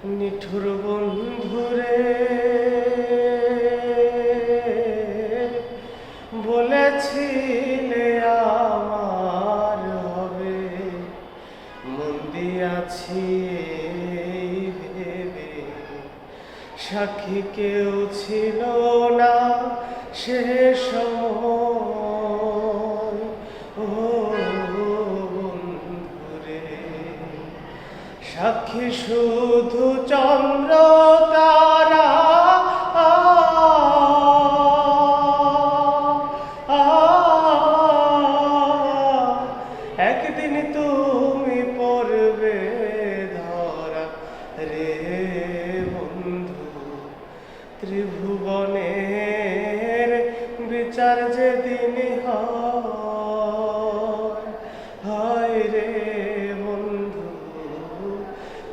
নিঠুর বন্ধুরে বলেছিলে আমার হবে, মন দিয়াছি এই ভেবে সাক্ষী কেউ ছিল না সে সময়। ও বন্ধুরে, সাক্ষী শুধু চন্দ্র তারা, একদিন তুমি পড়বে ধরা রে বন্ধু। ত্রিভুবনের বিচার যেদিন হয় রে বন্ধু,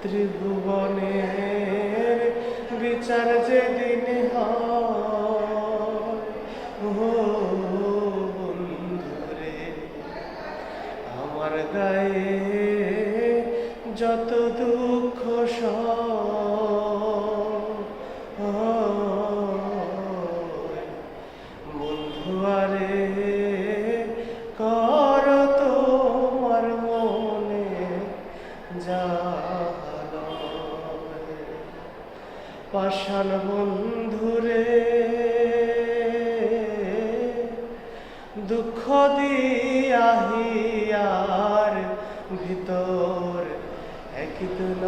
ত্রিভুবনের বিচার যেদিন হয়। ও বন্ধুরে, আমার গায়ে যত দুঃখ বন্ধু আরে কর তোমার মনে জানায়। পাষাণ বন্ধুরে, দুঃখ দিয়া হিয়ার ভিতর একদিন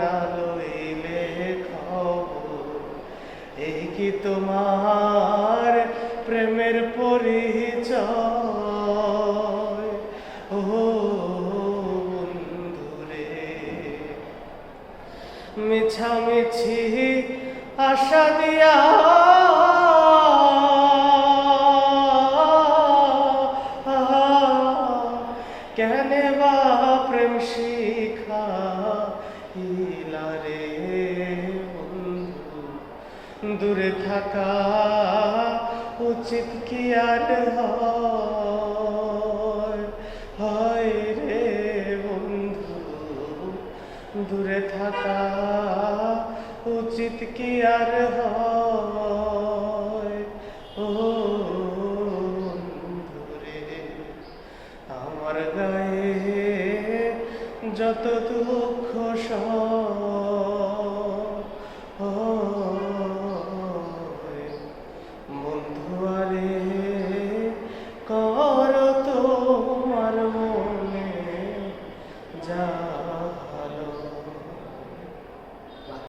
না লইলে খবর। এই কি তোমার প্রেমের পরিচয়? ও বন্ধুরে, মিছামিছি আশা দিয়া কেনে বা প্রেম শিখাইলা রে বন্ধু। দূরে থাকা উচিত কি আর হয় রে বন্ধু, দূরে থাকা উচিত কি আর হয়। ও বন্ধুরে, আমার গায়ে যত দুঃখ